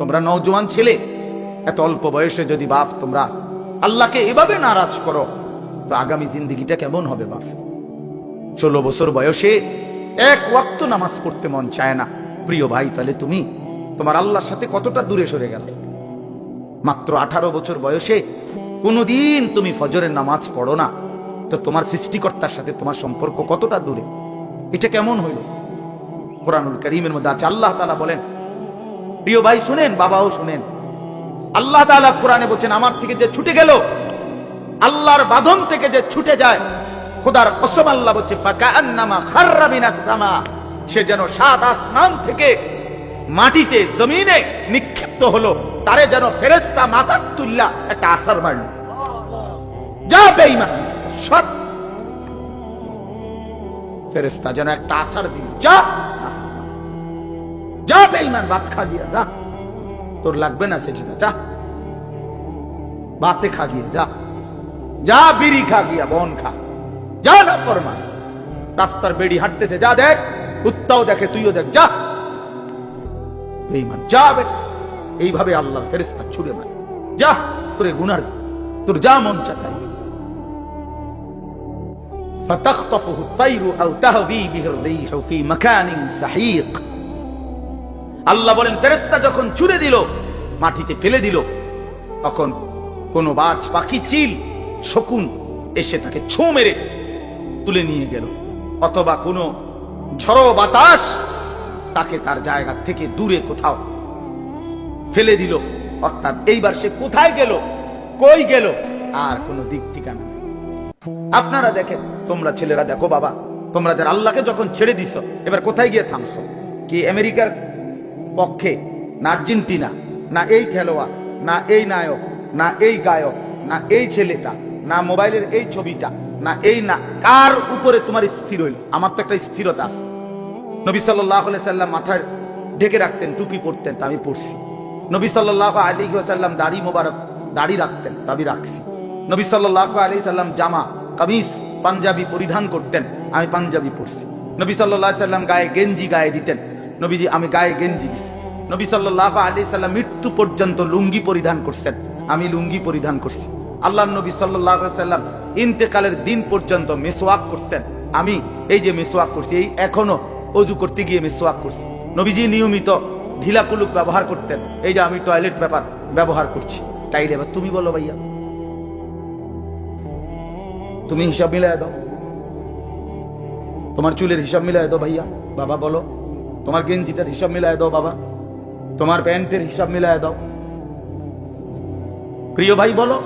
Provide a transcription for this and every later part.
তোমরা নওজোয়ান ছেলে, এত অল্প বয়সে যদি বাপ তোমরা আল্লাহকে এভাবে নারাজ করো, তো আগামী জিন্দেগিটা কেমন হবে বাপ? 16 বছর বয়সে এক ওয়াক্ত নামাজ পড়তে মন চায় না। প্রিয় ভাই, তাহলে তুমি তোমার আল্লাহর সাথে কতটা দূরে সরে গেল? মাত্র 18 বছর বয়সে কোনদিন তুমি ফজরের নামাজ পড়ো না, তো তোমার সৃষ্টিকর্তার সাথে তোমার সম্পর্ক কতটা দূরে? এটা কেমন হইল? কোরআনুল কারীমের মধ্যে আছে, আল্লাহ তাআলা বলেন, প্রিয় ভাই শুনেন, বাবাও শুনেন, আল্লাহ তাআলা কোরআনে বলছেন, আমার থেকে যে ছুটে গেল, আল্লাহর বাঁধন থেকে যে ছুটে যায়, খোদার কসম আল্লাহ বলছে, ফাকান্নামা খাররা মিনাস সামা, সে যেন 7 আসমান থেকে মাটিতে জমিনে নিক্ষিপ্ত হলো, তারে যেন ফেরেশতা মাথা তুল্লা একটা আছাড় মারল। যা বেঈমান, সব ফেরেশতা যেন একটা আছাড় দিল, যা যা বেঈমান, ভাত খা গিয়া যা, তোর লাগবে না সেটা, যা বাতে খা গিয়া যা, যা বিড়ি খা গিয়া, বন খা, যা না ফরমান, রাস্তার বেড়ি হাঁটতেছে, যা দেখ, কুত্তাও দেখে, তুইও দেখ, যা বেঈমান, যা বেটা। এইভাবে আল্লাহর ফেরেশতা ছুড়ে মারে, যা তোরে গুনার, তোর যা মন চায় তাই। ফাতাখতাফুহু আত-তায়রু আও তাহবি বিহি আর-রিহু ফি মাকানিন সাহিক। আল্লাহ বলেন, ফেরেশতা যখন ছুড়ে দিল, মাটিতে ফেলে দিল, তখন কোন বাজ পাখি, চিল, শকুন এসে তাকে ছো মেরে তুলে নিয়ে গেল, অথবা কোনো ঝড়ো বাতাস তাকে তার জায়গা থেকে দূরে কোথাও ফেলে দিল। অর্থাৎ এইবার সে কোথায় গেল, কই গেল, আর কোনো দিক ঠিকানা নেই। আপনারা দেখেন, তোমরা ছেলেরা দেখো বাবা, তোমরা যারা আল্লাহকে যখন ছেড়ে দিছ, এবার কোথায় গিয়ে থামছো? কি আমেরিকার পক্ষে, না আর্জেন্টিনা, না এই খেলোয়াড়, না এই নায়ক, না এই গায়ক, না এই ছেলেটা, না মোবাইলের এই ছবিটা, না এই, না কার উপরে তোমার স্থির হইল? আমার তো একটা স্থিরতা আছে। নবী সাল্লাল্লাহু আলাইহি সাল্লাম মাথায় ঢেকে রাখতেন, টুপি পরতেন, তা আমি পরছি। নবী সাল্লাল্লাহু আলাইহি ওয়াসাল্লাম দাড়ি মোবারক, দাড়ি রাখতেন, তা আমি রাখছি। নবী সাল্লাল্লাহু আলাইহি সাল্লাম জামা, কামিজ, পাঞ্জাবি পরিধান করতেন, আমি পাঞ্জাবি পরছি। নবী সাল্লাল্লাহু আলাইহি সাল্লাম গায়ে গেঞ্জি গায়ে দিতেন, নবীজি আমি গায়ে গেঞ্জি দিছি। নবী সাল্লাল্লাহু আলাইহি সাল্লাম মৃত্যু পর্যন্ত লুঙ্গি পরিধান করছেন, আমি লুঙ্গি পরিধান করছি। আল্লাহর নবী সাল্লাল্লাহু আলাইহি সাল্লাম ইন্তেকালের দিন পর্যন্ত মিসওয়াক করছেন, আমি এই যে মিসওয়াক করছি, এই এখনো ওযু করতে গিয়ে মিসওয়াক করছি। নবীজি নিয়মিত ঢিলা কুলুক ব্যবহার করতেন, এই যে আমি টয়লেট পেপার ব্যবহার করছি। তাইলে এবার তুমি বলো ভাইয়া, তুমি হিসাব মিলায় দাও, তোমার চুলের হিসাব মিলায় দাও ভাইয়া, বাবা বলো, তোমার গেঞ্জিটার হিসাব মিলায় দাও বাবা, তোমার প্যান্টের হিসাব মিলায় দাও। প্রিয় ভাই বলো,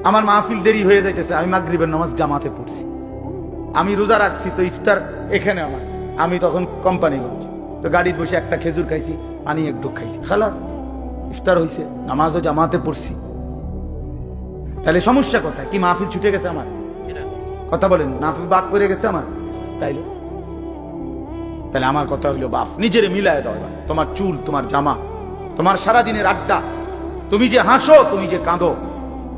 আমার মাহফিল দেরি হয়ে যাইতেছে, আমি মাগরিবের নামাজ জামাতে পড়ছি, আমি রোজা রাখছি, তো ইফতার এখানে আমার, আমি তখন কোম্পানিগঞ্জ, তো গাড়ির বসে একটা খেজুর খাইছি, পানি একটু খাইছি, খালাস, ইফতার হয়েছে, নামাজও জামাতে পড়ছি। তাহলে সমস্যা কোথায়? কি মাহফিল ছুটে গেছে আমার? কথা বলেন, মাহফিল বাদ করে গেছে আমার? তাইলে তাহলে আমার কথা হইলো, বাপ নিজের মিলায় দাও। তোমার চুল, তোমার জামা, তোমার সারাদিনের আড্ডা, তুমি যে হাসো, তুমি যে কাঁদো,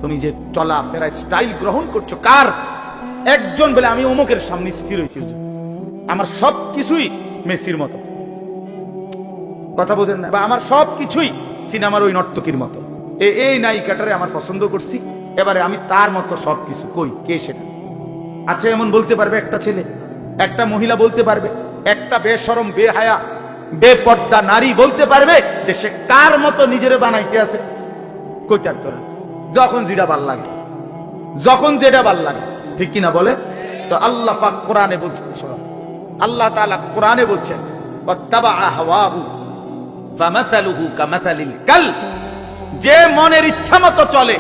তুমি যে চলা ফেরা স্টাইল গ্রহণ করছো, কার? একজন বলে আমি অমুকের সামনে স্থির হয়েছি, আমার সব কিছুই মেসির মতো, কথা বোঝেন না? বা আমার সব কিছুই সিনেমার ওই নর্তকীর মতো, এই নায়িকাটারে আমার পছন্দ করছি, এবারে আমি তার মতো সবকিছু। কই, কে সেটা? আচ্ছা, এমন বলতে পারবে একটা ছেলে, একটা মহিলা বলতে পারবে, একটা বেশরম, বেহায়া, বেপর্দা নারী বলতে পারবে যে সে কার মতো নিজেরে বানাইতে আছে? কইটার তোরা, যখন যেটা ভাল লাগে, যখন যেটা ভাল লাগে, ঠিক কিনা বলে? তো আল্লাহ পাক কোরআনে বলছেন, আল্লাহ তাআলা কোরআনে বলছেন, ওয়াত্তাবা হাওয়াহু ফামাসালুহু কামাসালিল কালব, যে মনের ইচ্ছা মতো চলে,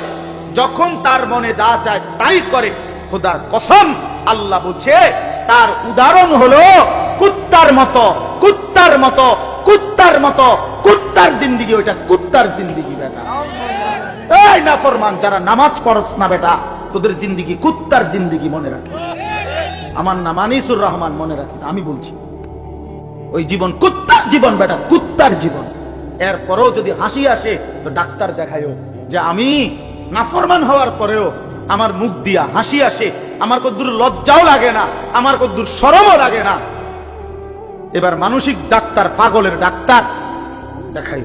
যখন তার মনে যা চায় তাই করে, খোদার কসম আল্লাহ বলছে তার উদাহরণ হলো কুত্তার মতো, কুত্তার মতো, কুত্তার মতো, কুত্তার জিন্দেগি, ওইটা কুত্তার জিন্দেগি বেটা। এই নাফরমান, যারা নামাজ পড়ছ না বেটা, তোদের জিন্দেগি কুত্তার জিন্দেগি, মনে রাখিস। আমার নাম আনিসুর রহমান, মনে রাখিস, আমি বলছি, ওই জীবন কুত্তার জীবন বেটা, কুত্তার জীবন। এরপরেও যদি হাসি আসে তো ডাক্তার দেখায়ও যে আমি নাফরমান হওয়ার পরেও আমার মুখ দিয়া হাসি আসে, আমার কদ্দুর লজ্জাও লাগে না, আমার কদ্দুর শরমও লাগে না, এবার মানসিক ডাক্তার, পাগলের ডাক্তার দেখাই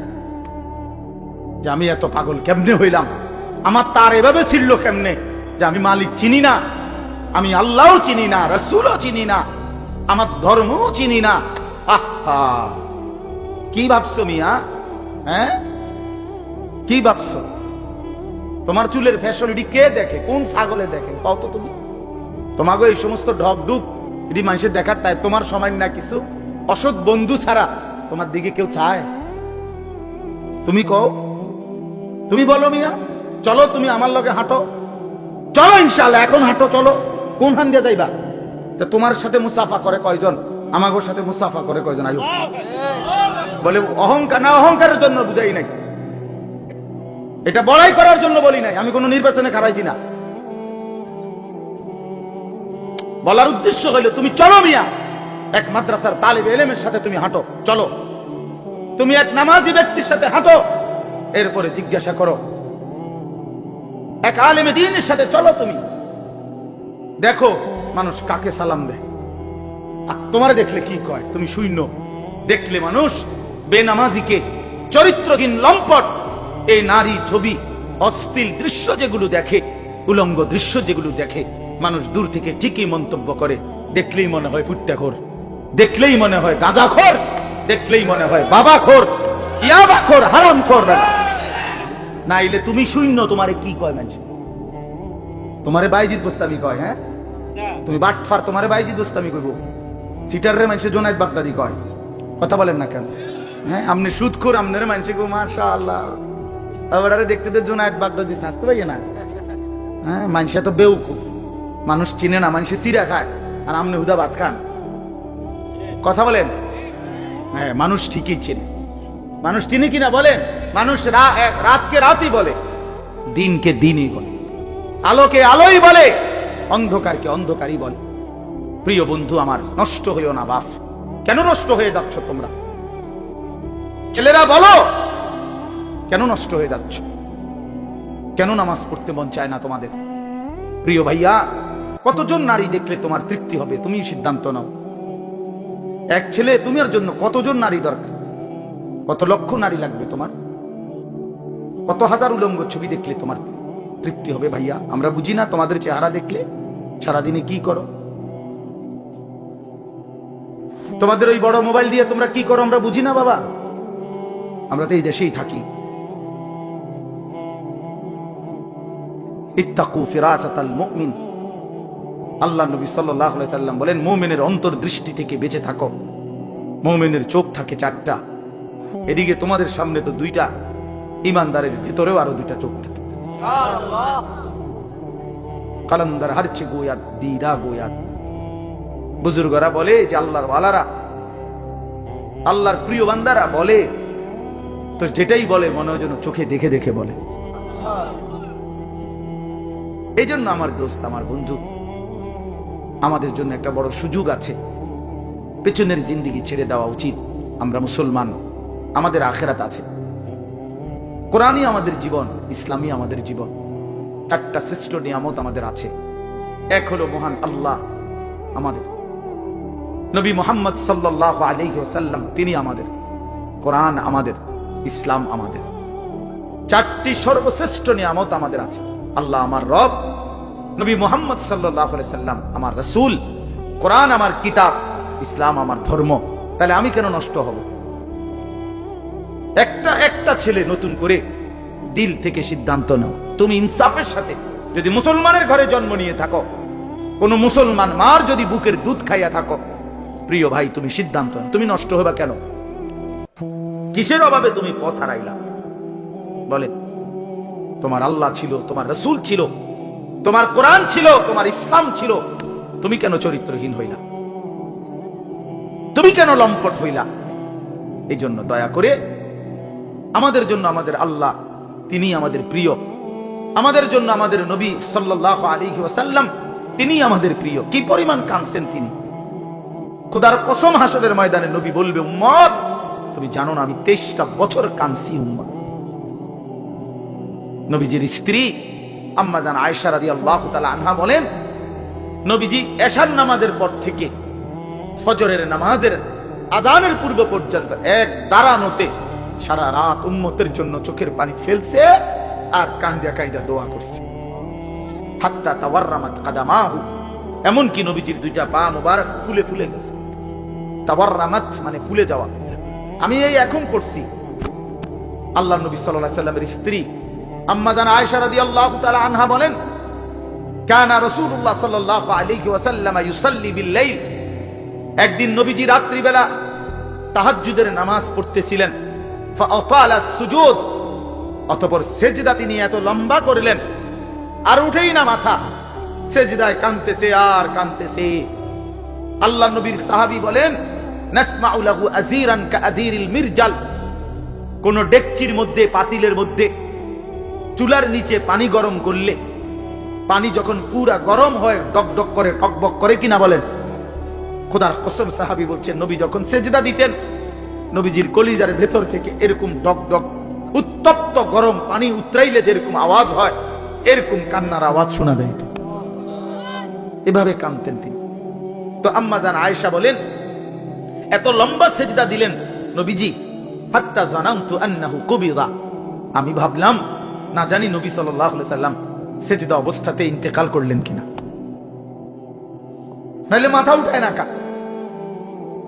যে আমি এত পাগল কেমনে হইলাম, আমার তার এভাবে ছিল কেমনে যে আমি মালিক চিনি না, আমি আল্লাহও চিনি না, রাসূলও চিনি না, আমার ধর্মও চিনি না। আহা, কি ভাবছো মিয়া? হ্যাঁ, কি ভাবছো? তোমার চুলের ফ্যাশন কে দেখে? কোন ছাগলে দেখে কত? তুমি তোমাকে এই সমস্ত ঢক ডুক এটি মানুষের দেখার তাই তোমার সময় না কিছু অসৎ বন্ধু ছাড়া তোমার দিকে কেউ চায়? তুমি কও, তুমি বলো মিয়া, চলো তুমি আমার লগে হাঁটো, চলো ইনশাআল্লাহ এখন হাঁটো, চলো। কোন হান দিয়ে যাইবা? তোমার সাথে মুসাফা করে কয়জন? আমাগোর সাথে মুসাফা করে কয়জন? আয়ু বলে অহংকার না, অহংকারের জন্য বুঝাই নাই, এটা বড়াই করার জন্য বলি নাই, আমি কোন নির্বাচনে খারাইছি না। বলার উদ্দেশ্য হইল তুমি চলো মিয়া, এক মাদ্রাসার তালিবে ইলমের সাথে তুমি হাঁটো, চলো। তুমি এক নামাজি ব্যক্তির সাথে হাঁটো, এরপরে জিজ্ঞাসা করো এক আলেমে দ্বীনের সাথে চলো। তুমি দেখো মানুষ কাকে সালাম দেয়, আর তোমারে দেখলে কি কয়? তুমি শূন্য। দেখলে মানুষ বেনামাজিকে, চরিত্রহীন লম্পট, এই নারী ছবি, অশ্লীল দৃশ্য যেগুলো দেখে, উলঙ্গ দৃশ্য যেগুলো দেখে, মানুষ দূর থেকে ঠিকই মন্তব্য করে। দেখলেই মনে হয় ফুট্টাখোর, দেখলেই মনে হয় গাঁজাখোর, দেখলেই মনে হয় বাবাখোর, ইয়াবাখোর, হারামখোর। নাইলে তুমি শূন্য, তোমারে কি কয় মানুষ? তোমারে বাইজিদ গোস্তামি কয়। হ্যাঁ, তুমি বাটফার, তোমারে বাইজিদ গোস্তামি কইব। সিটাররে মানুষে জোনায়েদ বাগদাদি কয়। কথা বলেন না কেন? হ্যাঁ, আপনি সুদখোর, আপনার মানুষে গো মাশাআল্লাহ, আবার দেখতে তো জোনায়েদ বাগদাদি শাস্তে পাইয়ে না। হ্যাঁ, মানুষে তো বেউকুফ, মানুষ চিনে না, মানুষে চিরা খায়, আর আপনি হুদা ভাত খান। কথা বলেন? হ্যাঁ, মানুষ ঠিকই চিনে। মানুষ চিনে কিনা বলেন? মানুষ রাতকে রাতই বলে, দিনকে দিনই বলে, আলোকে আলোই বলে, অন্ধকারকে অন্ধকারই বলে। প্রিয় বন্ধু আমার, নষ্ট হইও না বাপ। কেন নষ্ট হয়ে যাচ্ছ তোমরা? ছেলেরা বলো, কেন নষ্ট হয়ে যাচ্ছ? কেন নামাজ পড়তে মন চায় না তোমাদের? প্রিয় ভাইয়া, কতজন নারী দেখলে তোমার তৃপ্তি হবে? তুমি সিদ্ধান্ত নাও। এক ছেলে, তোমার জন্য কতজন নারী দরকার? কত লক্ষ নারী লাগবে তোমার? কত হাজার উলঙ্গ ছবি দেখলে তোমার তৃপ্তি হবে? ভাইয়া, আমরা বুঝি না তোমাদের চেহারা দেখলে সারাদিনে কি করো? তোমাদের ওই বড় মোবাইল দিয়ে তোমরা কি করো আমরা বুঝি না বাবা। আমরা তো এই দেশেই থাকি। ইত্তাকু ফিরাসাতাল মুমিন, আল্লাহ নবী সাল্লাল্লাহু আলাইহি সাল্লাম বলেন, মুমিনের অন্তর্দৃষ্টি থেকে বেঁচে থাকো। মুমিনের চোখ থাকে চারটা, এদিকে তোমাদের সামনে তো দুইটা, ইমানদারের ভিতরেও আরো দুইটা চোখ থাকে। কালান্দার হারছে গোয়াত, দিদা গোয়াত। বুজুর্গরা বলে যে আল্লাহর ওয়ালারা, আল্লাহর প্রিয় বান্দারা বলে তো যেটাই বলে মনে হয় যেন চোখে দেখে দেখে বলে। এই জন্য আমার দোস্ত, আমার বন্ধু, আমাদের জন্য একটা বড় সুযোগ আছে। পেছনের জিন্দেগি ছেড়ে দেওয়া উচিত। আমরা মুসলমান, আমাদের আখেরাত আছে। কোরআনই আমাদের জীবন, ইসলামই আমাদের জীবন। চারটা শ্রেষ্ঠ নিয়ামত আমাদের আছে। এক হলো মহান আল্লাহ আমাদের, নবী মুহাম্মদ সাল্লাল্লাহু আলাইহি ওয়াসাল্লাম তিনি আমাদের, কোরআন আমাদের, ইসলাম আমাদের। চারটি সর্বশ্রেষ্ঠ নিয়ামত আমাদের আছে। আল্লাহ আমার রব, নবী মুহাম্মদ সাল্লাল্লাহু আলাইহি সাল্লাম আমার রাসূল, কোরআন আমার কিতাব, ইসলাম আমার ধর্ম। তাহলে আমি কেন নষ্ট হব? একটা ছেলে নতুন করে দিল থেকে সিদ্ধান্ত নাও। তুমি ইনসাফের সাথে, যদি মুসলমানের ঘরে জন্ম নিয়ে থাকো, কোন মুসলমান মার যদি বুকের দুধ খাইয়া থাকো, প্রিয় ভাই তুমি সিদ্ধান্ত নাও। তুমি নষ্ট হবা কেন? কিসের অভাবে তুমি পথ হারাইলা? বলে, তোমার আল্লাহ ছিল, তোমার রাসূল ছিল, তোমার কোরআন ছিল, তোমার ইসলাম ছিল, তুমি কেন চরিত্রহীন হইলা? তুমি কেন লম্পট হইলা? এই জন্য দয়া করে আমাদের জন্য আমাদের আল্লাহ, তিনি আমাদের প্রিয়। আমাদের জন্য আমাদের নবী সাল্লাল্লাহু আলাইহি ওয়াসাল্লাম তিনি আমাদের প্রিয়। কি পরিমাণ কাঁদছেন তিনি! খোদার কসম, হাসরের ময়দানে নবী বলবে, উম্মত তুমি জানো না আমি 23টা বছর কাঁদছি। উম্মত, নবীজির স্ত্রী আম্মা জান আয়েশা রাদিয়াল্লাহু তাআলা আনহা বলেন, নবীজি এশার নামাজের পর থেকে ফজরের নামাজের আজানের পূর্ব পর্যন্ত এক দাঁড়ানোতে সারা রাত উম্মতের জন্য চোখের পানি ফেলছে আর কাঁদা কাঁদা দোয়া করছে। হাত্তা তাওয়াররামাত কাদামাহু, এমনকি নবীজির দুইটা পা মুবারক ফুলে ফুলে গেছে। তাওয়াররামাত মানে ফুলে যাওয়া। আমি এই এখন করছি। আল্লাহ নবী সাল্লাল্লাহু আলাইহি সাল্লামের স্ত্রী আম্মা জান আয়েশা রাদিয়াল্লাহু তাআলা আনহা বলেন, কানা রাসূলুল্লাহ সাল্লাল্লাহু আলাইহি ওয়াসাল্লাম ইউসাল্লি বিল লাইল, একদিন নবীজি রাত্রি বেলা তাহাজ্জুদের নামাজ পড়তেছিলেন। ফাআতালা সুজুদ, অতঃপর সেজদা তিনি এত লম্বা করলেন আর উঠেই না মাথা, সেজদায় কাঁদতেছে আর কাঁদতেছে। আল্লাহ নবীর সাহাবী বলেন, নাসমাউ লাহু আযীরান কাআযীরিল মিরজাল, কোন ডেকচির মধ্যে পাতিলের মধ্যে চুলার নিচে পানি গরম করলে পানি যখন পুরা গরম হয় ডকডক করে টকবক করে কিনা বলেন? খোদার কসম সাহাবী বলছেন, নবী যখন সেজদা দিতেন নবীজির কলিজার ভেতর থেকে এরকম ডকডক উত্তপ্ত গরম পানি উতরাইলে যেরকম আওয়াজ হয় এরকম কান্নার আওয়াজ শোনা যাইত। এভাবে কাঁদতেন তিনি। তো আম্মা জান আয়েশা বলেন, এত লম্বা সেজদা দিলেন নবীজি, হাত্তা জানামতু আন্নাহু কুবিদা, আমি ভাবলাম না জানি নবী সাল্লাল্লাহু আলাইহি সাল্লাম সেজদা অবস্থাতে ইন্তেকাল করলেন কিনা, নাইলে মাথা উঠায় না কা।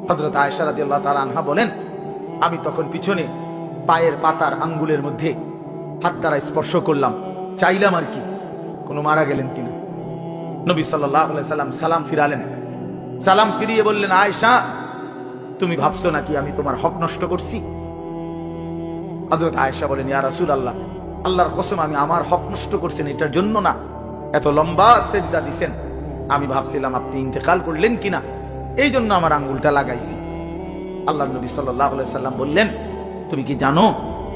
হযরত আয়েশা রাদিয়াল্লাহু তাআলা আনহা বলেন, আমি তখন পিছনে পায়ের পাতার আঙ্গুলের মধ্যে হাত দ্বারা স্পর্শ করলাম, চাইলাম আর কি কোন মারা গেলেন কিনা। নবী সাল্লাল্লাহু আলাইহি সাল্লাম সালাম ফিরালেন। সালাম ফিরিয়ে বললেন, আয়েশা তুমি ভাবছো নাকি আমি তোমার হক নষ্ট করছি? হযরত আয়েশা বলেন, ইয়া রাসূলুল্লাহ, আল্লাহর কসম আমি আমার হক নষ্ট করছেন এটার জন্য না, এত লম্বা সেজদা দিছেন, আমি ভাবছিলাম আপনি ইন্তেকাল করলেন কিনা, এই জন্য আমার আঙ্গুলটা লাগাইছি। আল্লাহর নবী সাল্লাল্লাহু আলাইহি সাল্লাম বললেন, তুমি কি জানো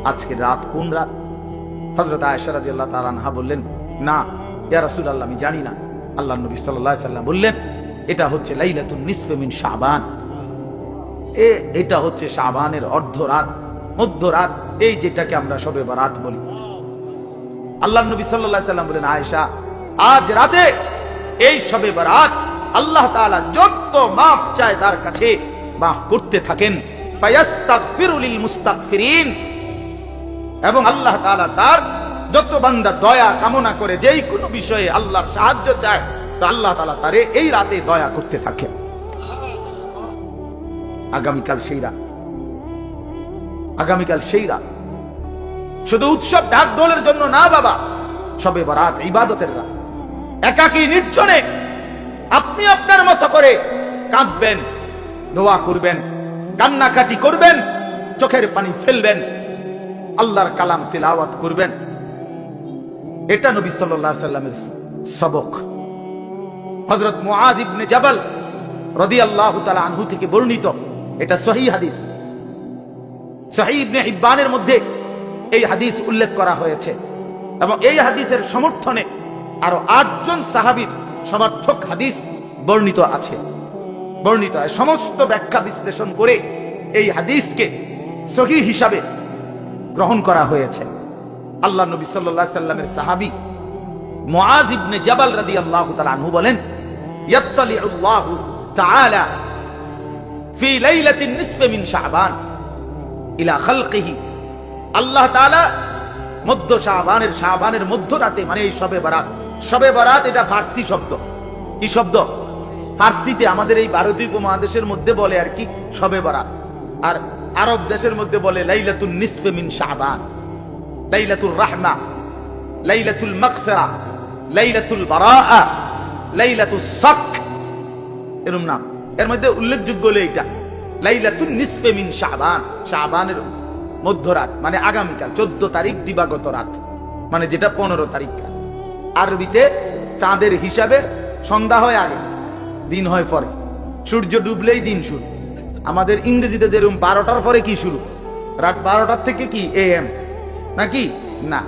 আজকে রাত কোন রাত? হযরত আয়েশা রাদিয়াল্লাহু তাআলা আনহা বললেন, না ইয়া রাসূলুল্লাহ আমি জানি না। আল্লাহর নবী সাল্লাল্লাহু আলাইহি সাল্লাম বললেন, এটা হচ্ছে লাইলাতুন নিসফে মিন শাবান, এটা হচ্ছে শাবানের অর্ধ রাত, মধ্য রাত, এই যেটাকে আমরা শবে বরাত বলি। আল্লাহর নবী সাল্লাল্লাহু আলাইহি সাল্লাম বলেন, আয়েশা আজ রাতে এই শবে বরাত আল্লাহ তাআলা যত মাফ চায় তার কাছে মাফ করতে থাকেন, ফায়াস্তাগফিরু লিল মুস্তাগফিরিন, এবং আল্লাহ তাআলা তার যত বান্দা দয়া কামনা করে যেই কোনো বিষয়ে আল্লাহর সাহায্য চায় তো আল্লাহ তাআলা তারে এই রাতে দয়া করতে থাকেন। আগামীকাল সেই রাত, আগামীকাল সেই রাত শুধু উৎসব ঢাক ঢোলের জন্য না বাবা, শবে বরাত ইবাদতের রাত। একাকী নির্জনে আপনি আপনার মতো করে কাঁদবেন, দোয়া করবেন, কান্নাকাটি করবেন, চোখের পানি ফেলবেন, আল্লাহর কালাম তিলাওয়াত করবেন। এটা নবী সাল্লাল্লাহু আলাইহি সাল্লামের সবক। হযরত মুআয ইবনে জাবাল রাদিয়াল্লাহু তাআলা আনহু থেকে বর্ণিত, এটা সহিহ হাদিস, সহিহ ইবনে হিব্বানের মধ্যে এই হাদিস উল্লেখ করা হয়েছে এবং এই হাদিসের সমর্থনে আরো 8 জন সাহাবীর সমর্থক হাদিস বর্ণিত আছে। বর্ণিত সমস্ত ব্যাখ্যা বিশ্লেষণ করে এই হাদিসকে সহিহ হিসাবে গ্রহণ করা হয়েছে। আল্লাহ নবী সাল্লাল্লাহু আলাইহি সাল্লামের সাহাবী মুআয ইবনে জাবাল রাদিয়াল্লাহু তাআলা আনহু বলেন, ইয়াত্তালিউল্লাহু তাআলা ফি লাইলাতিন নিসফি মিন শাবান ইলা খালকিহি, আল্লাহ তাআলা মধ্য শাবানের মধ্য রাতে, মানে এই শবে বরাত। শবে বরাত এটা ফার্সি শব্দ। কি শব্দ? ফার্সিতে আমাদের এই ভারতীয় উপমহাদেশের মধ্যে বলে আর কি শবে বরাত, আর আরব দেশের মধ্যে বলে লাইলাতুন নিসফে মিন শাবান, লাইলাতুল রাহমা, লাইলাতুল মাগফিরা, লাইলাতুল বারাআ, লাইলাতুস সাক, এরকম নাম। এর মধ্যে উল্লেখযোগ্য হলো এটা লাইলাতুন নিসফে মিন শাবান, শাবানের মধ্যরাত, মানে আগামীকাল 14 তারিখ দিবাগত রাত, মানে যেটা 15 তারিখ। আরবিতে চাঁদের হিসাবে সন্ধ্যা হয় আগে, দিন হয় পরে, সূর্য ডুবলেই দিন শুরু। আমাদের ইংরেজিতে যেরকম 12টার পরে কি শুরু, রাত 12টার থেকে কি AM নাকি না,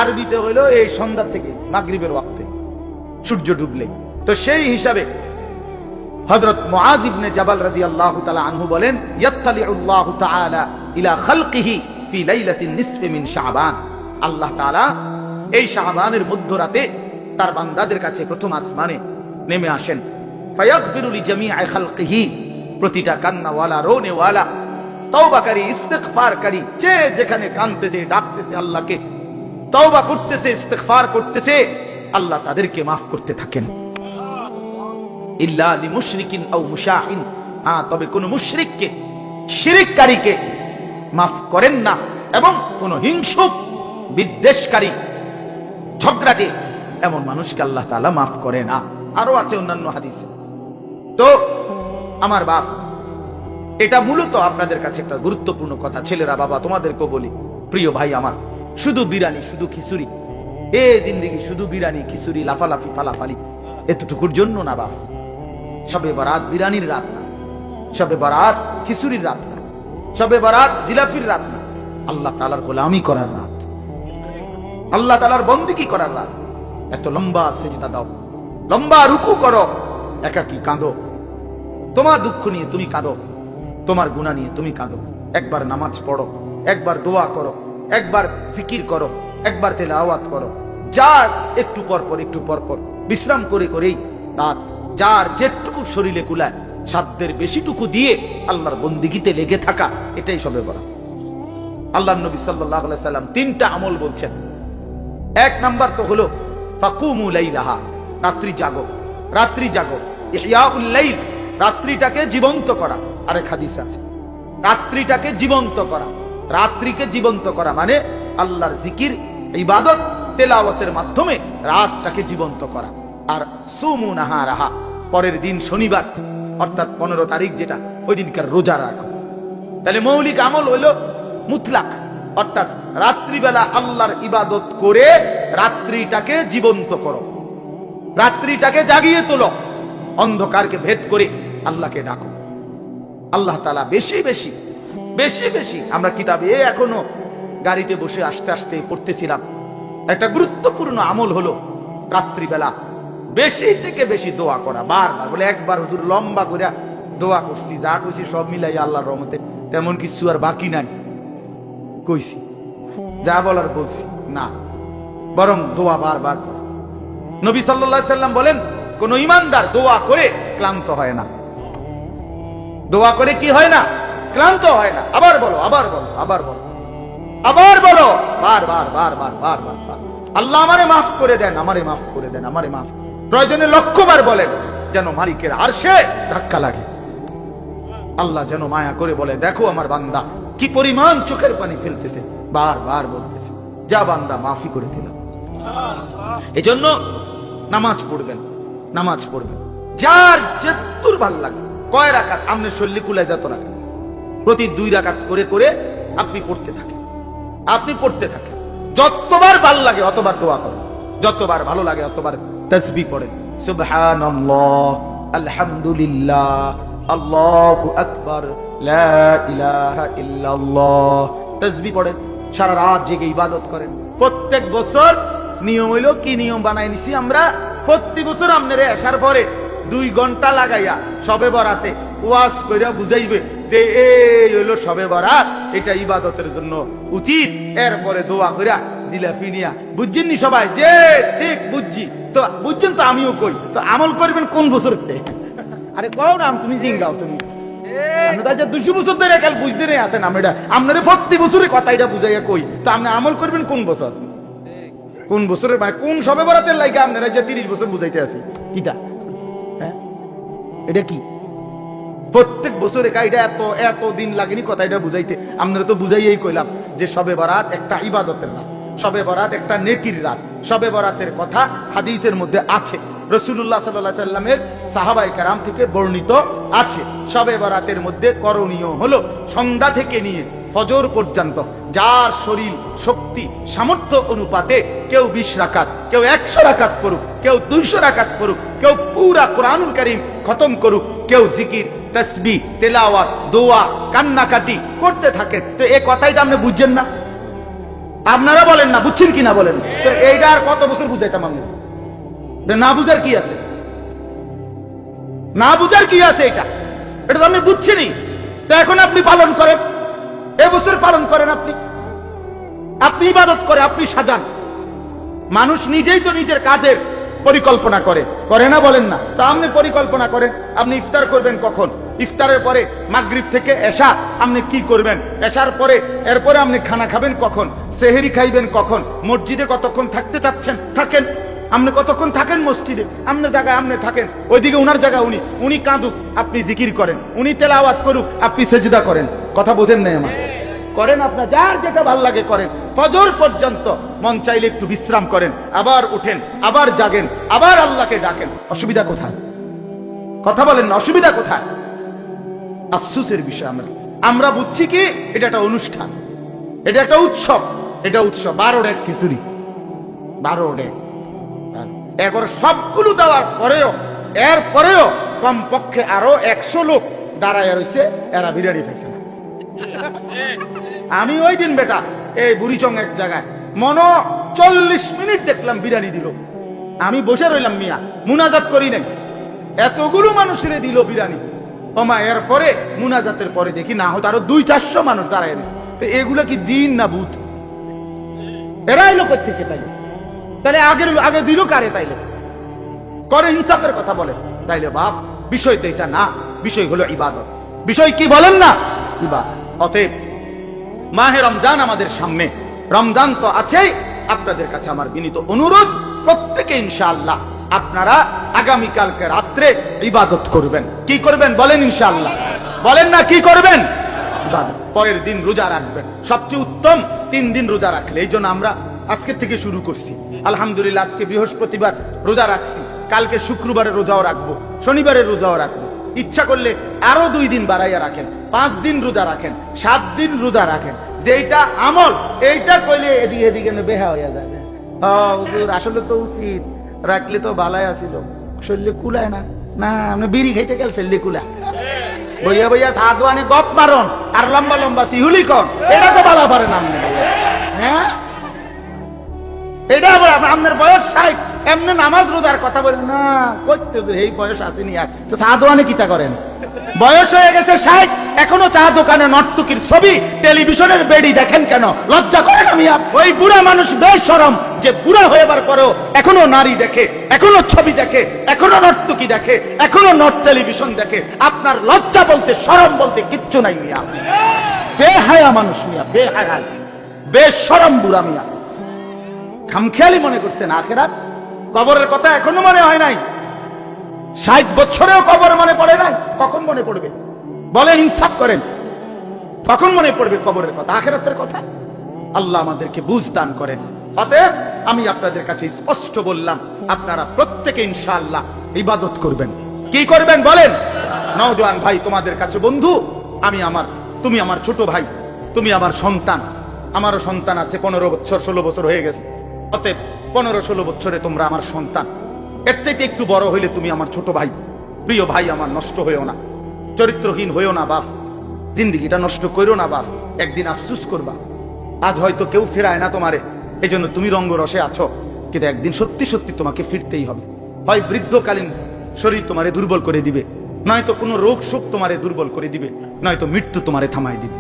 আরবিতে হইলো এই সন্ধ্যা থেকে মাগরিবের ওয়াক্তে সূর্য ডুবলে। তো সেই হিসাবে হযরত মুআয ইবনে জাবাল রাদিয়াল্লাহু তাআলা আনহু বলেন, ইয়াত্তালিউল্লাহু তাআলা ইলা খালকিহি ফি লাইলাতিন নিসফি মিন শাবান, আল্লাহ তাআলা এই শাবানের মধ্যরাতে তার বান্দাদের কাছে প্রথম আসমানে নেমে আসেন। ফায়াগফিরু লিজামিআ খালকিহি, প্রতিটা কান্নাওয়ালা, রোনেওয়ালা, তওবাকারী, ইস্তিগফারকারী, যে যেখানে কাঁদতেছে, ডাকতেছে আল্লাহকে, তওবা করতেছে, ইস্তিগফার করতেছে, আল্লাহ তাদেরকে মাফ করতে থাকেন। ইল্লা লিমুশরিকিন আও মুশাহিন, তবে কোন মুশরিককে, শিরককারীকে মাফ করেন না, এবং কোন হিংসুক, বিদ্বেষকারী, ঝগড়াটে এমন মানুষকে আল্লাহ তাআলা মাফ করে না। আরো আছে অন্যান্য হাদিসে। তো আমার বাপ, এটা মূলত আপনাদের কাছে একটা গুরুত্বপূর্ণ কথা। ছেলেরা, বাবা, তোমাদেরকেও বলি, প্রিয় ভাই আমার, শুধু বিরানি, শুধু খিচুড়ি, এ জিন্দেগি শুধু বিরানি, খিচুড়ি, লাফালাফি, ফালাফালি, এতটুকুর জন্য না বাপ। শবে বরাত বিরানির রাত না, শবে বরাত খিচুড়ির রাত না, শবে বরাত জিলাফির রাত না, আল্লাহ তাআলার গোলামি করার রাত, আল্লাহ তাআলার বন্দেগী করার রাত। এত লম্বা সিজদা দাও, লম্বা রুকু করো, একাকী কাঁদো, তোমার দুঃখ নিয়ে তুমি কাঁদো, তোমার গুনাহ নিয়ে তুমি কাঁদো। একবার নামাজ পড়ো, একবার দোয়া করো, একবার জিকির করো, একবার তেলাওয়াত করো। যার একটু পর পর, একটু পর পর বিশ্রাম করে করেই রাত, যার যেটুকু শরীরে কুলায়, সাধ্যের বেশিটুকু দিয়ে আল্লাহর বন্দেগীতে লেগে থাকা, এটাই শবে বরাত। আল্লাহর নবী সাল্লাল্লাহু আলাইহি সাল্লাম তিনটা আমল বলছেন। এক নাম্বার তো হলো ফাকুমু লাইলাহা, রাত্রি জাগো, রাত্রি জাগো, ইহয়াউল লাইল, রাত্রিটাকে জীবন্ত করা। আরেক হাদিস আছে, রাত্রিটাকে জীবন্ত করা, রাত্রিকে জীবন্ত করা মানে আল্লাহর জিকির, ইবাদত, তেলাওয়াতের মাধ্যমে রাতটাকে জীবন্ত করা। আর সুমু নাহারাহা, পরের দিন শনিবার অর্থাৎ 15 তারিখ যেটা, ওই দিনকার রোজা রাখো। তাহলে মৌলিক আমল হলো মুতলাক, অর্থাৎ রাত্রিবেলা আল্লাহর ইবাদত করে রাত্রিটাকে জীবন্ত করো, রাত্রিটাকে জাগিয়ে তোলো, অন্ধকারকে ভেদ করে আল্লাহকে ডাকো। আল্লাহ তাআলা বেশি বেশি বেশি বেশি, আমরা কিতাবে এখনো গাড়িতে বসে আসতে আসতে পড়তেছিলাম, একটা গুরুত্বপূর্ণ আমল হলো রাত্রিবেলা বেশি থেকে বেশি দোয়া করা। বারবার বলে, একবার হুজুর লম্বা করে দোয়া করছি, যা কইছি সব মিলাই আল্লাহর রহমতে তেমন কিছু আর বাকি নাই কইছি, যা বলার বলছি না, বরং দোয়া বারবার করা। নবী সাল্লাল্লাহু আলাইহি সাল্লাম বলেন, কোন ঈমানদার দোয়া করে ক্লান্ত হয় না। দোয়া করে কি হয় না? ক্লান্ত হয় না। আবার বলো, আবার বলো, আবার বলো, আবার বলো, বারবার বারবার বারবার, আল্লাহ আমারে মাফ করে দেন, আমারে মাফ করে দেন, আমারে মাফ। প্রয়োজনে লক্ষবার বলেন, যেন মালিকের আরশে ধাক্কা লাগে। আল্লাহ যেন মায়া করে বলে, দেখো আমার বান্দা কি পরিমাণ চোখের পানি ফেলতেছে, বারবার বলতেছে, যা বান্দা, মাফি করে দিলাম। এজন্য নামাজ পড়বেন, নামাজ পড়বেন, যার যতদূর ভাল লাগে। কয় রাকাত? আমনে শরীরে কুলায় যত রাকাত, প্রতি 2 রাকাত করে করে আপনি পড়তে থাকেন, আপনি পড়তে থাকেন। যতবার ভাল লাগে অতবার দোয়া করেন, যতবার ভালো লাগে অতবার তাসবিহ পড়েন। সুবহানাল্লাহ, আলহামদুলিল্লাহ, আল্লাহু আকবার, লা ইলাহা ইল্লাল্লাহ, তাসবিহ পড়েন। সারা রাত জেগে ইবাদত করেন। প্রত্যেক বছর নিয়ম হইল, কি নিয়ম বানাই নিছি আমরা, প্রতি বছর আপনারা আসার পরে 2 ঘন্টা লাগাইয়া শবে বরাতে ওয়াজ কইরা বুঝাইবে যে এই হইলো শবে বরাত, এটা ইবাদতের জন্য উচিত। এরপরে দোয়া কইরা জিলাফি নিয়া, বুঝছেন নি সবাই? যে ঠিক বুঝছি তো, বুঝছেন তো, আমিও কই তো, আমল করবেন কোন বছরতে? আরে কও না, তুমি জিঙ্গাও, তুমি আপনারা যে 200 বছর ধরে কাল বুঝতে নেই আছেন, আমরা আপনারা প্রতি বছরের কথা এটা বুঝাইয়া কই, তো আপনি আমল করবেন কোন বছর? কোন বছরের মানে কোন শবে বরাতের লাগে আপনারা যে 30 বছর বুঝাইতে আছি কিটা? হ্যাঁ, এটা কি প্রত্যেক বছরে কাইটা এত এত দিন লাগেনি কথা এটা বুঝাইতে? আপনারা তো বুঝাইয়াই কইলাম যে শবে বরাত একটা ইবাদতের রাত, শবে বরাত একটা নেকির রাত। শবে বরাতের কথা হাদিসের মধ্যে আছে, রাসূলুল্লাহ সাল্লাল্লাহু আলাইহি সাল্লামের সাহাবায়ে কেরাম থেকে বর্ণিত আছে। শবে বরাতের মধ্যে করণীয় হলো সন্ধ্যা থেকে নিয়ে ফজর পর্যন্ত যার শরীর শক্তি সামর্থ্য অনুপাতে কেউ 20 রাকাত, কেউ 100 রাকাত পড়ুক, কেউ 200 রাকাত পড়ুক, কেউ পুরা কোরআনুল কারীম খতম করুক, কেউ জিকির, তাসবিহ, তেলাওয়াত, দোয়া, কান্নাকাটি করতে থাকে। তো এই কথাই তো আপনি বুঝছেন না? আপনারা বলেন না, বুঝছেন কিনা বলেন? তো এইটা আর কত বছর বুঝাইতাম আমি? না বুঝার কি আছে? না বুঝার কি আছে? এটা তো আপনি বুঝছেনই। তো এখন আপনি পালন করেন, এবছর পালন করেন, আপনি ইবাদত করে আপনি সাজান। মানুষ নিজেই তো নিজের কাজের পরিকল্পনা করে না, বলেন না? তা আপনি পরিকল্পনা করেন, আপনি ইফতার করবেন কখন, ইফতারের পরে মাগরিব থেকে এশা আপনি কি করবেন, এশার পরে এরপরে আপনি খানা খাবেন কখন, সেহেরি খাইবেন কখন, মসজিদে কতক্ষণ থাকতে চাচ্ছেন থাকেন, আপনি কতক্ষণ থাকেন মসজিদে, আপনার জায়গায় আপনি থাকেন, ওইদিকে উনার জায়গায় উনি কাঁদুক আপনি জিকির করেন, উনি তেলাওয়াত করুক আপনি সেজদা করেন। কথা বোঝেন নাই আমার? করেন, আপনার যার যেটা ভাল লাগে করেন। ফজর পর্যন্ত মন চাইলে একটু বিশ্রাম করেন, আবার উঠেন, আবার জাগেন, আবার আল্লাহকে ডাকেন। অসুবিধা কোথায়? কথা বলেন না, অসুবিধা কোথায়? আফসোসের বিষয় আমরা বুঝছি কি এটা একটা অনুষ্ঠান, এটা একটা উৎসব, এটা উৎসব 12 ডেক খিচুড়ি, 12 ডেক। এরপর সবগুলো দেওয়ার পরেও এরপরেও কমপক্ষে আরো 100 লোক দাঁড়ায় রয়েছে, এরা বিরিয়ানি খাইছে না। আমি ওই দিন বেটা এই বুড়িচং এক জায়গায় 40 মিনিট দেখলাম বিরিয়ানি দিল, আমি বসে রইলাম মিয়া, মুনাজাত করি নাই, এতগুলো মানুষের দিল বিরিয়ানি। ওমা এরপরে মুনাজাতের পরে দেখি না হয়তো আরো 200-400 মানুষ দাঁড়ায় রয়েছে। তো এগুলো কি জিন না ভূত? এরা এলো থেকে তাইলে তাহলে আগে দিল কারে? তাইলে করে ইনসাফের কথা বলে। তাইলে বাপ বিষয় তো এটা না, বিষয় হলো ইবাদত। বিষয় কি বলেন না? ইবাদত। অতএব মাহে রমজান আমাদের সামনে, রমজান তো আছেই। আপনাদের কাছে আমার বিনীত অনুরোধ, প্রত্যেকে ইনশাআল্লাহ আপনারা আগামীকালকে রাত্রে ইবাদত করবেন। কি করবেন বলেন? ইনশাআল্লাহ বলেন না, কি করবেন? ইবাদত। পরের দিন রোজা রাখবেন, সবচেয়ে উত্তম 3 দিন রোজা রাখলে। এই জন্য আমরা আজকে থেকে শুরু করছি। আলহামদুলিল্লাহ আজকে বৃহস্পতিবার রোজা রাখছি, কালকে শুক্রবারে রোজাও রাখবো, শনিবারে রোজাও রাখবো। ইচ্ছা করলে আরো 2 দিন বাড়াইয়া রাখেন, 5 দিন রোজা রাখেন, 7 দিন রোজা রাখেন। যেটা আমল এইটা কইলে এদিকে এদিকে বেহা হইয়া যাবে। হুজুর আসলে তো উচিত রাখলে তো বালাই আসিল, শরীরে কুলায় না। না আপনি বিড়ি খাইতে গেল শরীরে কুলায়, বইয়া বইয়া সাদওয়ানি গপ মারন আর লম্বা লম্বা সিহুলি কন, এটা তো বালা পারে না আপনি। হ্যাঁ এটা আপনার বয়স 60, এমনি নামাজ রোজার কথা বলেন না, করতে এই বয়স আসেনি। আর তো চা দোকানে কিতা করেন? বয়স হয়ে গেছে 60, এখনো চা দোকানে নর্তকীর ছবি, টেলিভিশনের বেড়ি দেখেন কেন? লজ্জা করেন? আমি ওই বুড়া মানুষ বেশরম যে বুড়া হয়েবার পরেও এখনো নারী দেখে, এখনো ছবি দেখে, এখনো নর্তকী দেখে, এখনো টেলিভিশন দেখে। আপনার লজ্জা বলতে শরম বলতে কিচ্ছু নাই মিয়া। বেহায়া মানুষ মিয়া, বেহায়া বেশরম বুড়া মিয়া। খামখেয়ালি মনে করছেন আখেরাত? কবরের কথা এখনো মনে হয় নাই? 60 বছরেও কবর মনে পড়ে নাই? কখন মনে পড়বে বলেন? ইনসাফ করেন, কখন মনে পড়বে কবরের কথা, আখেরাতের কথা? আল্লাহ আমাদেরকে বুঝ দান করেন। অতএব আমি আপনাদের কাছে স্পষ্ট বললাম, আপনারা প্রত্যেকে ইনশাআল্লাহ ইবাদত করবেন। কি করবেন বলেন? নওজোয়ান ভাই তোমাদের কাছে বন্ধু, তুমি আমার ছোট ভাই, তুমি আমার সন্তান। আমারও সন্তান আছে, 15 বছর 16 বছর হয়ে গেছে। অতএব 15-16 বছরে তোমরা আমার সন্তান, এর চাইতে একটু বড় হইলে তুমি আমার ছোট ভাই। প্রিয় ভাই আমার, নষ্ট হইও না, চরিত্রহীন হইও না বাপ, জিন্দিগিটা নষ্ট করিও না বাপ, একদিন আফসুস করবা। আজ হয়তো কেউ ফেরায় না তোমারে, এই জন্য তুমি রঙ্গরসে আছো, কিন্তু একদিন সত্যি সত্যি তোমাকে ফিরতেই হবে। হয় বৃদ্ধকালীন শরীর তোমারে দুর্বল করে দিবে, নয়তো কোনো রোগ শোক তোমারে দুর্বল করে দিবে, নয়তো মৃত্যু তোমারে থামাই দিবে।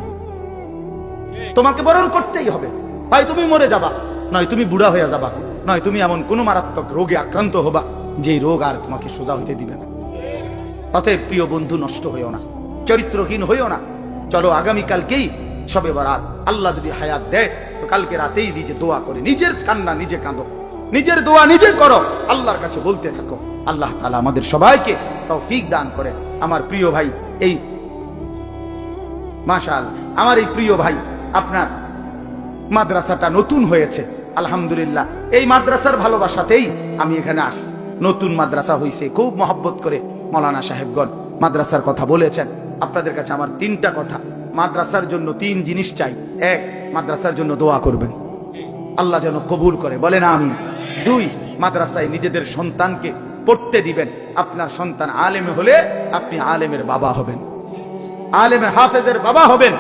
তোমাকে বরণ করতেই হবে। হয় তুমি মরে যাবা, নয় তুমি বুড়া হয়ে যাবা, নয় তুমি এমন কোন মারাত্মক রোগে আক্রান্ত হবা যে রোগ আর তোমাকে সোজা হইতে দিবে না। অতএব প্রিয় বন্ধু, নষ্ট হইও না, চরিত্রহীন হইও না। চলো আগামীকালকেই শবে বরাত, আল্লাহ যদি হায়াত দেয় তো কালকে রাতেই নিজে দোয়া করে, নিজের কান্না নিজে কাঁদো, নিজের দোয়া নিজে করো, আল্লাহর কাছে বলতে থাকো। আল্লাহ তাআলা আমাদের সবাইকে তৌফিক দান করে। আমার প্রিয় ভাই, এই মাশাআল্লাহ আমার এই প্রিয় ভাই, আপনার মাদ্রাসাটা নতুন হয়েছে, আলহামদুলিল্লাহ। এই মাদ্রাসার ভালোবাসাতেই আমি এখানে আসছি। নতুন মাদ্রাসা হয়েছে, খুব মহব্বত করে মৌলানা সাহেবগণ মাদ্রাসার কথা বলেছেন। আপনাদের কাছে আমার 3টা কথা। মাদ্রাসার জন্য 3 জিনিস চাই। 1, মাদ্রাসার জন্য দোয়া করবেন, আল্লাহ যেন কবুল করে, বলেন আমিন। 2, মাদ্রাসায় নিজেদের সন্তানকে পড়তে দিবেন। আপনার সন্তান আলেম হলে আপনি আলেমের বাবা হবেন, আলেমের হাফেজের বাবা হবেন।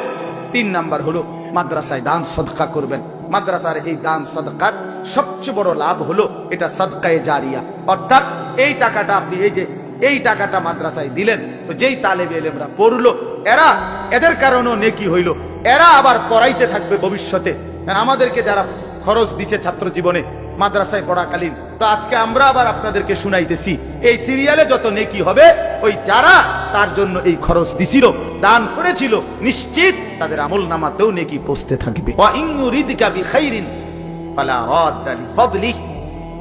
3 নাম্বার হলো মাদ্রাসায় দান সদকা করবেন। মাদ্রাসার এই দান সদকার সবচেয়ে বড় লাভ হলো এটা সদকায়ে জারিয়া, অর্থাৎ এই টাকাটা আপনি এই টাকাটা মাদ্রাসায় দিলেন, তো যেই তালেবে ইলমরা পড়লো এদের কারণেও নেকি হইল, এরা আবার পড়াইতে থাকবে ভবিষ্যতে। আমাদেরকে যারা খরচ দিছে ছাত্র জীবনে মাদ্রাসায় পড়াকালীন, তো আজকে আমরা আবার আপনাদেরকে শুনাইতেছি এই সিরিয়ালে যত নেকি হবে ওই যারা তার জন্য এই খরচ দিছিল, দান করেছিল, নিশ্চিত তাদের আমলনামাতেও নেকি পৌঁছতে থাকবে। ওয়া ইন ইউরিদকা বিখাইরিন ফালা রাদ্দা লিফাদলিহি,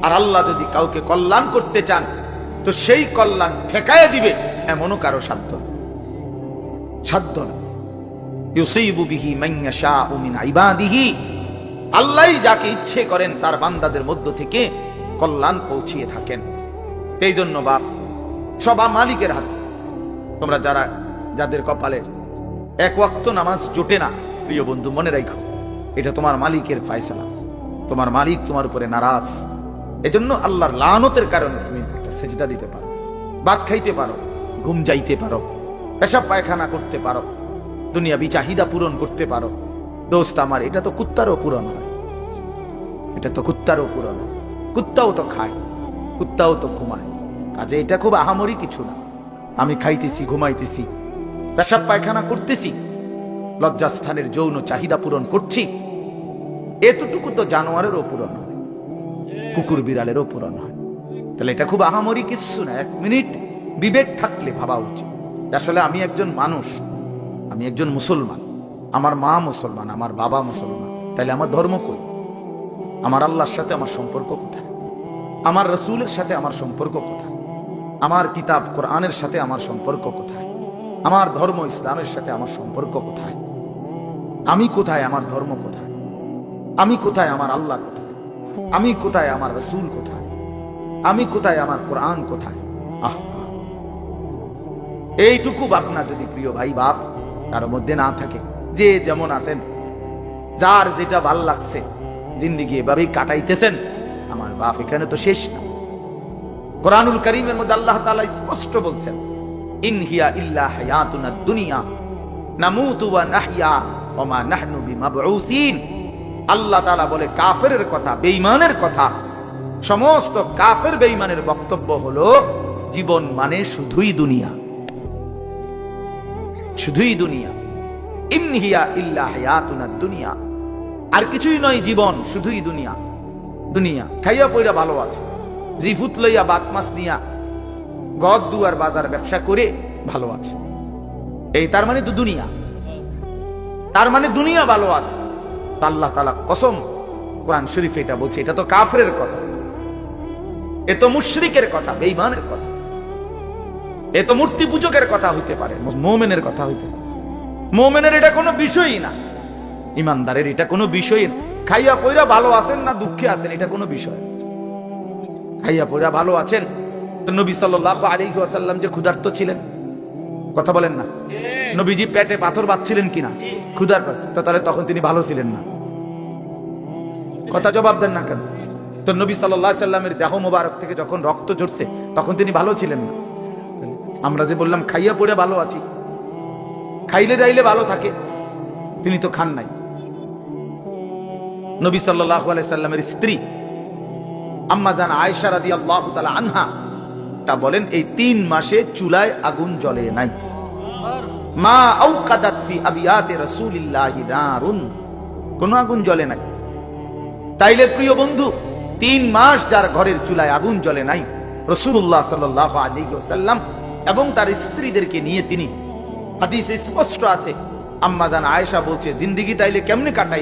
আর আল্লাহ যদি কাউকে কল্যাণ করতে চান তো সেই কল্যাণ ঠেকায় দিবে এমনও কারো সাধ্য না। ইউসিবু বিহি মান ইয়াশাউ মিন ইবাদিহি, আল্লাহই যাকে ইচ্ছে করেন তার বান্দাদের মধ্য থেকে কল্যাণ পৌঁছিয়ে থাকেন। এই জন্য বাপ সবা মালিকের হাতে। তোমরা যাদের কপালে এক ওয়াক্ত নামাজ জোটে না, প্রিয় বন্ধু মনে রাখো এটা তোমার মালিকের ফয়সালা। তোমার মালিক তোমার উপরে নারাজ। এজন্য আল্লাহর লানতের কারণে তুমি একটা সেজদা দিতে পারো, ভাত খাইতে পারো, ঘুম যাইতে পারো, পেশাব পায়খানা করতে পারো, দুনিয়াবি চাহিদা পূরণ করতে পারো। দোস্ত আমার, এটা তো কুত্তারও পূরণ হয়, এটা তো কুত্তারও পূরণ হয়। কুত্তাও তো খায়, কুত্তাও তো ঘুমায়, কাজে এটা খুব আহামরি কিছু না। আমি খাইতেছি, ঘুমাইতেছি, পেশাব পায়খানা করতেছি, লজ্জাস্থানের যৌন চাহিদা পূরণ করছি, এতটুকু তো জানোয়ারেরও পূরণ হয়, কুকুর বিড়ালেরও পূরণ হয়। তাহলে এটা খুব আহামরি কিছু না। এক মিনিট বিবেক থাকলে ভাবা উচিত, আসলে আমি একজন মানুষ, আমি একজন মুসলমান, আমার মা মুসলমান, আমার বাবা মুসলমান, তাহলে আমার ধর্ম কই? আমার আল্লাহর সাথে আমার সম্পর্ক কোথায়? আমার রসুলের সাথে আমার সম্পর্ক কোথায়? আমার কিতাব কোরআনের সাথে আমার সম্পর্ক কোথায়? আমার ধর্ম ইসলামের সাথে আমার সম্পর্ক কোথায়? আমি কোথায়? আমার ধর্ম কোথায়? আমি কোথায়? আমার আল্লাহ কোথায়? আমি কোথায়? আমার রসুল কোথায়? আমি কোথায়? আমার কোরআন কোথায়? এইটুকু ভাবনা যদি প্রিয় ভাই বাপ তার মধ্যে না থাকে, যে যেমন আছেন, যার যেটা ভাল লাগছে জিন্দেগি এভাবেই কাটাইতেছেন, আমার বাপ এখানে তো শেষ না। কোরআনুল কারীমের মধ্যে আল্লাহ তাআলা স্পষ্ট বলছেন, ইন হিয়া ইল্লা হায়াতুনা দুনিয়া নামুতু ওয়া নাহইয়া ওয়া মা নাহনু বিমাবউসিন। আল্লাহ তাআলা বলে কাফেরের কথা, বেঈমানের কথা, সমস্ত কাফের বেঈমানের বক্তব্য হলো জীবন মানে শুধুই দুনিয়া, শুধুই দুনিয়া। ইন হিয়া ইল্লা হায়াতুনা দুনিয়া, আর কিছুই নয় জীবন, শুধুই দুনিয়া। দুনিয়া খাইয়া পয়রা ভালো আছে, জিফুত লইয়া বাত মাছ নিয়া গদ দুয়ার বাজার ব্যবসা করে ভালো আছে, এই তার মানে তো দুনিয়া, তার মানে দুনিয়া ভালো আছে। আল্লাহ তাআলা কসম কোরআন শরীফে এটা বলছে, এটা তো কাফেরের কথা, এ তো মুশরিকের কথা, বেঈমানের কথা, এ তো মূর্তি পূজকের কথা হইতে পারে, মুমিনের কথা হইতে পারে। মুমিনের এটা কোনো বিষয়ই না, ইমানদারের এটা কোনো বিষয় না। খাইয়া পয়রা ভালো আছেন না দুঃখে আছেন, এটা কোনো বিষয়। খাইয়া পয়রা ভালো আছেন তো নবী সাল্লাল্লাহু আলাইহি ওয়াসাল্লাম যে ক্ষুধার্ত ছিলেন, কথা বলেন না, নবীজি পেটে পাথর বাঁধছিলেন কিনা ক্ষুধার, তো তাহলে তখন তিনি ভালো ছিলেন না? কথা জবাব দেন না কেন? তো নবী সাল্লাল্লাহু আলাইহি ওয়াসাল্লামের দেহ মোবারক থেকে যখন রক্ত ঝরছে তখন তিনি ভালো ছিলেন না? আমরা যে বললাম খাইয়া পয়রা ভালো আছি, খাইলে যাইলে ভালো থাকে, তিনি তো খান নাই। নবী সাল্লাল্লাহু আলাইহি সাল্লামের স্ত্রী আম্মা জান আয়েশা রাদিয়াল্লাহু তাআলা আনহা তা বলেন, এই 3 মাসে চুলায় আগুন জ্বলে নাই। মা আওকাদাত ফি আবিয়াতি রাসূলিল্লাহি নারুন, কোন আগুন জ্বলে নাই। তাইলে প্রিয় বন্ধু, 3 মাস যার ঘরের চুলায় আগুন জ্বলে নাই, রাসূলুল্লাহ সাল্লাল্লাহু আলাইহি ওয়াসাল্লাম এবং তার স্ত্রীদেরকে নিয়ে তিনি, হাদিসে স্পষ্ট আছে, আম্মা জান আয়েশা বলছে, জিন্দেগি তাইলে কেমনে কাটাই?